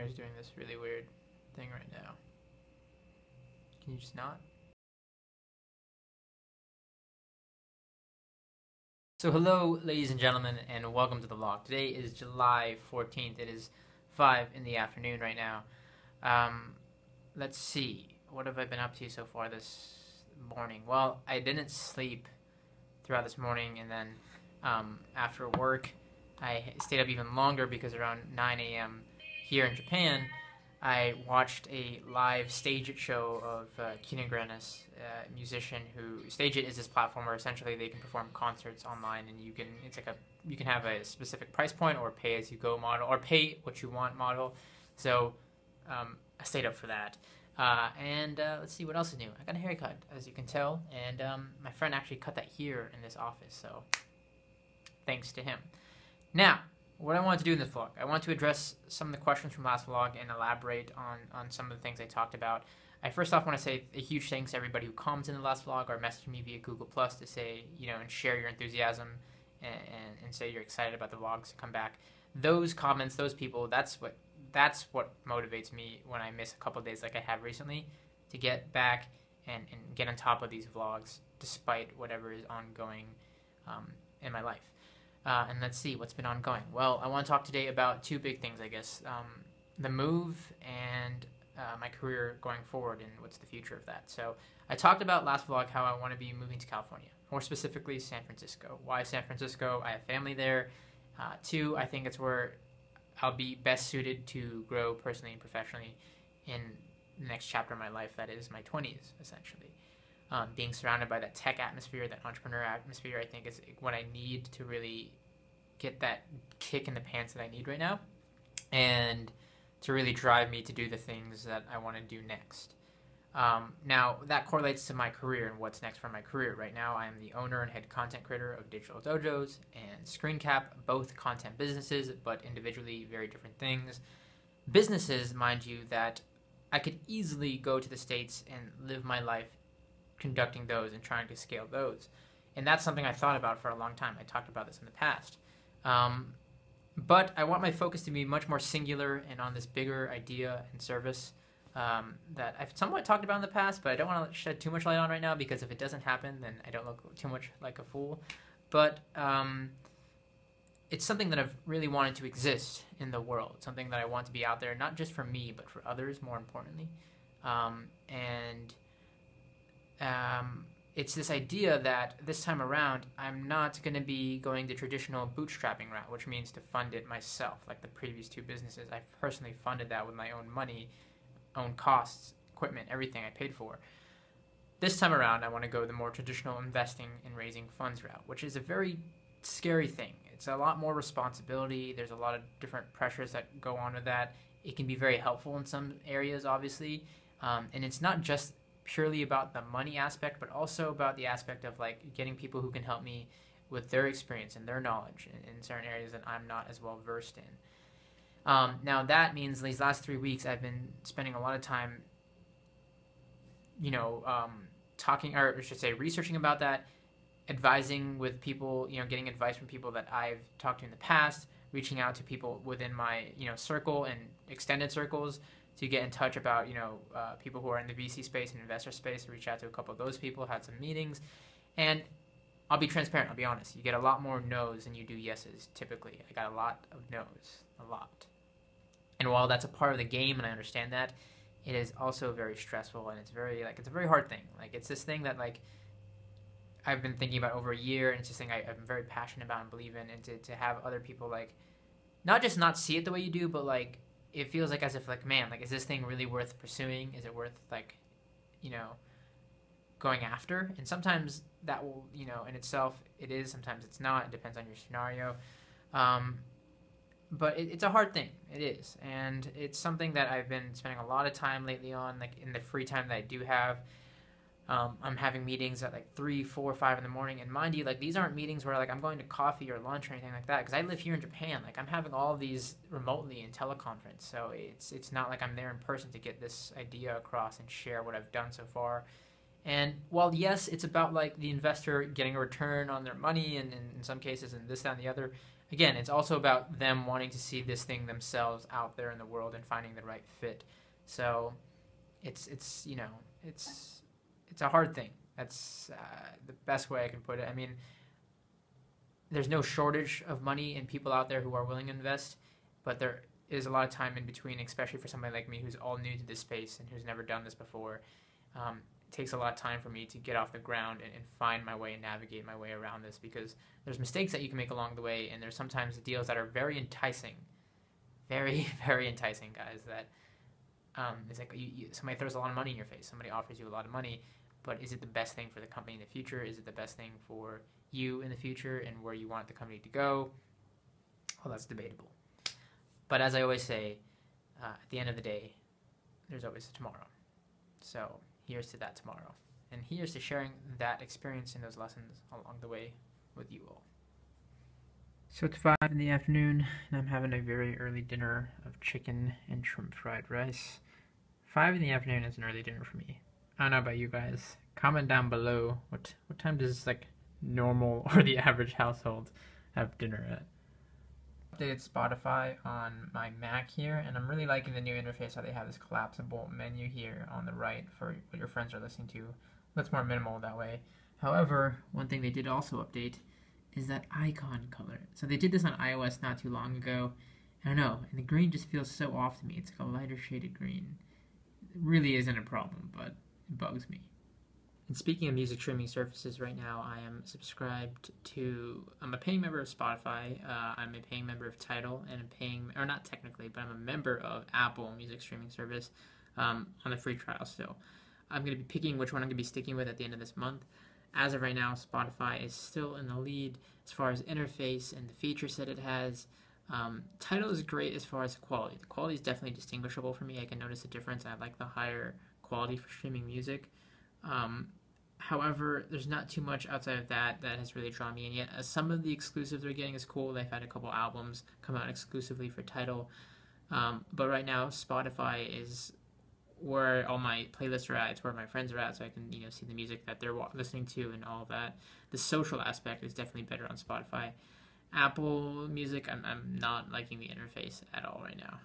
is doing this really weird thing right now. Can you just not? So hello, ladies and gentlemen, and welcome to the vlog. Today is July 14th. It is 5 in the afternoon right now. Let's see. What have I been up to so far this morning? Well, I didn't sleep throughout this morning, and then after work, I stayed up even longer because around 9 a.m. here in Japan, I watched a live Stage It show of Cauguiran, a musician who Stage It is this platform where essentially they can perform concerts online, and you can have a specific price point or pay as you go model or pay what you want model. So I stayed up for that. Let's see what else is new. I got a haircut, as you can tell, and my friend actually cut that here in this office, so thanks to him. Now, what I want to do in this vlog, I want to address some of the questions from last vlog and elaborate on some of the things I talked about. I first off want to say a huge thanks to everybody who commented in the last vlog or messaged me via Google Plus to say, and share your enthusiasm and say you're excited about the vlogs to come back. Those comments, those people, that's what motivates me when I miss a couple of days like I have recently, to get back and get on top of these vlogs despite whatever is ongoing in my life. And let's see what's been ongoing. Well, I want to talk today about two big things, I guess. The move and my career going forward and what's the future of that. So I talked about last vlog how I want to be moving to California, more specifically San Francisco. Why San Francisco? I have family there. Two, I think it's where I'll be best suited to grow personally and professionally in the next chapter of my life, that is my 20s, essentially. Being surrounded by that tech atmosphere, that entrepreneur atmosphere, I think is what I need to really get that kick in the pants that I need right now, and to really drive me to do the things that I want to do next. Now, that correlates to my career and what's next for my career. Right now, I am the owner and head content creator of Digital Dojos and ScreenCap, both content businesses, but individually very different things. Businesses, mind you, that I could easily go to the States and live my life conducting those and trying to scale those. And that's something I thought about for a long time. I talked about this in the past. But I want my focus to be much more singular and on this bigger idea and service that I've somewhat talked about in the past, but I don't want to shed too much light on right now, because if it doesn't happen, then I don't look too much like a fool. But it's something that I've really wanted to exist in the world, something that I want to be out there, not just for me, but for others, more importantly. It's this idea that this time around, I'm not going to be going the traditional bootstrapping route, which means to fund it myself, like the previous two businesses. I personally funded that with my own money, own costs, equipment, everything I paid for. This time around, I want to go the more traditional investing and raising funds route, which is a very scary thing. It's a lot more responsibility. There's a lot of different pressures that go on with that. It can be very helpful in some areas, obviously, and it's not just purely about the money aspect, but also about the aspect of like getting people who can help me with their experience and their knowledge in certain areas that I'm not as well versed in. Now that means these last 3 weeks I've been spending a lot of time, talking, or I should say researching about that, advising with people, getting advice from people that I've talked to in the past, reaching out to people within my, circle and extended circles to get in touch about, people who are in the VC space and investor space. Reach out to a couple of those people, had some meetings, and I'll be transparent, I'll be honest. You get a lot more no's than you do yeses, typically. I got a lot of no's, a lot. And while that's a part of the game, and I understand that, it is also very stressful, and it's a very hard thing. Like, it's this thing that, like, I've been thinking about over a year, and it's this thing I'm very passionate about and believe in, and to have other people, like, not just not see it the way you do, but, like, it feels like as if, like, man, like, is this thing really worth pursuing? Is it worth, like, going after? And sometimes that will, in itself, it is. Sometimes it's not. It depends on your scenario. But it's a hard thing. It is. And it's something that I've been spending a lot of time lately on, like, in the free time that I do have. I'm having meetings at like 3, 4, 5 in the morning, and mind you, like, these aren't meetings where like I'm going to coffee or lunch or anything like that, because I live here in Japan. Like, I'm having all of these remotely in teleconference, so it's not like I'm there in person to get this idea across and share what I've done so far. And while yes, it's about like the investor getting a return on their money, and in some cases, and this, that, and the other, again, it's also about them wanting to see this thing themselves out there in the world and finding the right fit. So it's you know it's a hard thing. That's the best way I can put it. I mean, there's no shortage of money and people out there who are willing to invest, but there is a lot of time in between, especially for somebody like me who's all new to this space and who's never done this before. It takes a lot of time for me to get off the ground and find my way and navigate my way around this, because there's mistakes that you can make along the way, and there's sometimes deals that are very enticing, very, very enticing, guys, that it's like somebody throws a lot of money in your face, somebody offers you a lot of money, but is it the best thing for the company in the future? Is it the best thing for you in the future and where you want the company to go? Well, that's debatable. But as I always say, at the end of the day, there's always a tomorrow. So here's to that tomorrow. And here's to sharing that experience and those lessons along the way with you all. So it's 5 in the afternoon, and I'm having a very early dinner of chicken and shrimp fried rice. 5 in the afternoon is an early dinner for me. I don't know about you guys. Comment down below what time does like normal or the average household have dinner at. Updated Spotify on my Mac here, and I'm really liking the new interface, how they have this collapsible menu here on the right for what your friends are listening to. Looks more minimal that way. However, one thing they did also update is that icon color. So they did this on iOS not too long ago. I don't know, and the green just feels so off to me. It's like a lighter shaded green. It really isn't a problem, but it bugs me. And speaking of music streaming services, right now I am subscribed to, I'm a paying member of Spotify, I'm a paying member of Tidal, and or not technically, but I'm a member of Apple Music Streaming Service on the free trial still. I'm going to be picking which one I'm going to be sticking with at the end of this month. As of right now, Spotify is still in the lead as far as interface and the features that it has. Tidal is great as far as the quality. The quality is definitely distinguishable for me. I can notice a difference. I like the higher quality for streaming music. However, there's not too much outside of that has really drawn me in yet. Some of the exclusives they're getting is cool. They've had a couple albums come out exclusively for Tidal. But right now, Spotify is where all my playlists are at. It's where my friends are at, so I can see the music that they're listening to and all of that. The social aspect is definitely better on Spotify. Apple Music, I'm not liking the interface at all right now.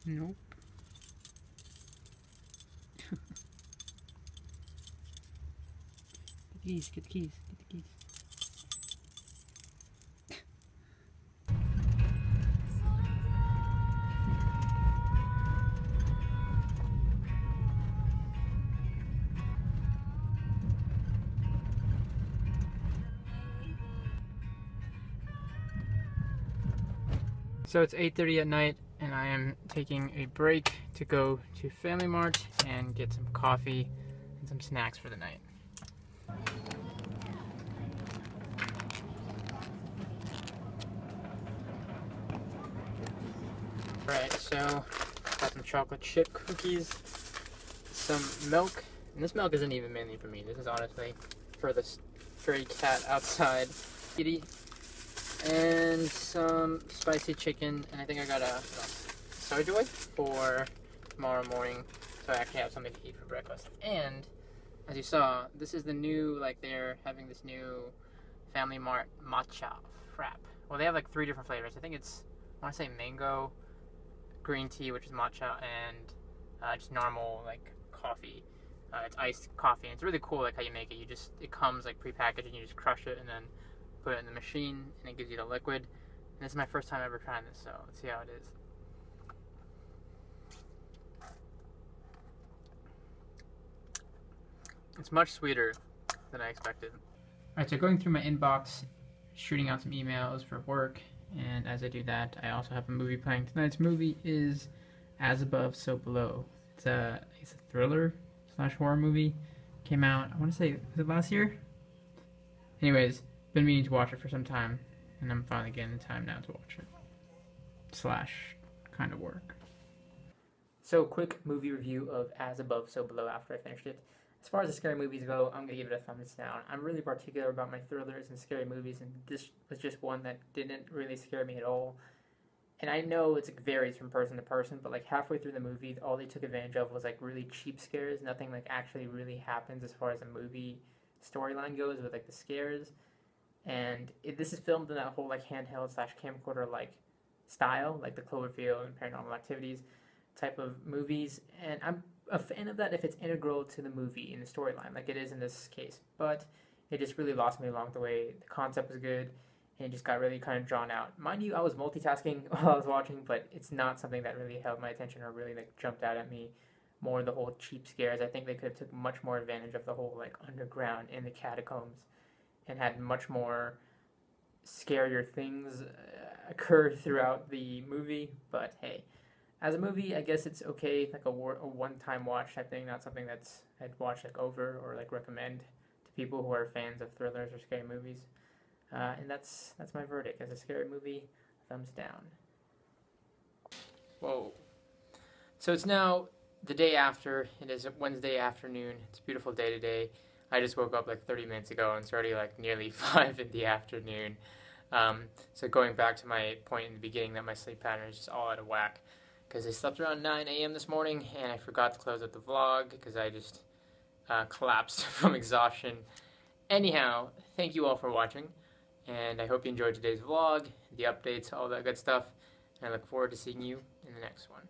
Nope. Get the keys. So it's 8:30 at night, and I am taking a break to go to Family Mart and get some coffee and some snacks for the night. Alright, so got some chocolate chip cookies, some milk, and this milk isn't even mainly for me. This is honestly for the stray cat outside. Kitty. And some spicy chicken, and I think I got a soy joy for tomorrow morning, so I actually have something to eat for breakfast. And as you saw, this is the new, they're having this new Family Mart matcha frap. Well, they have 3 different flavors. I think it's, I want to say mango, green tea, which is matcha, and just normal coffee. It's iced coffee, and it's really cool how you make it. It comes prepackaged, and you just crush it and then put it in the machine, and it gives you the liquid. And this is my first time ever trying this, so let's see how it is. It's much sweeter than I expected. Alright, so going through my inbox, shooting out some emails for work, and as I do that, I also have a movie playing. Tonight's movie is As Above, So Below. It's a thriller / horror movie. Came out, I want to say, was it last year? Anyways, been meaning to watch it for some time, and I'm finally getting the time now to watch it. / kind of work. So, quick movie review of As Above, So Below after I finished it. As far as the scary movies go, I'm going to give it a thumbs down. I'm really particular about my thrillers and scary movies, and this was just one that didn't really scare me at all. And I know it varies from person to person, but halfway through the movie, all they took advantage of was really cheap scares. Nothing actually really happens as far as the movie storyline goes with the scares. and this is filmed in that whole like handheld slash camcorder like style, like the Cloverfield and Paranormal Activities type of movies, and I'm a fan of that if it's integral to the movie in the storyline, like it is in this case. But it just really lost me along the way. The concept was good, and it just got really kind of drawn out. Mind you, I was multitasking while I was watching, but it's not something that really held my attention or really like jumped out at me. More the whole cheap scares. I think they could have took much more advantage of the whole like underground in the catacombs, and had much more scarier things occur throughout the movie. But hey, as a movie, I guess it's okay, like a one-time watch type thing, not something that's I'd watch like over or like recommend to people who are fans of thrillers or scary movies. And that's my verdict. As a scary movie, thumbs down. Whoa. So it's now the day after. It is Wednesday afternoon. It's a beautiful day today. I just woke up like 30 minutes ago and it's already like nearly 5 in the afternoon. So going back to my point in the beginning that my sleep pattern is just all out of whack, because I slept around 9 a.m. this morning and I forgot to close out the vlog because I just collapsed from exhaustion. Anyhow, thank you all for watching, and I hope you enjoyed today's vlog, the updates, all that good stuff, and I look forward to seeing you in the next one.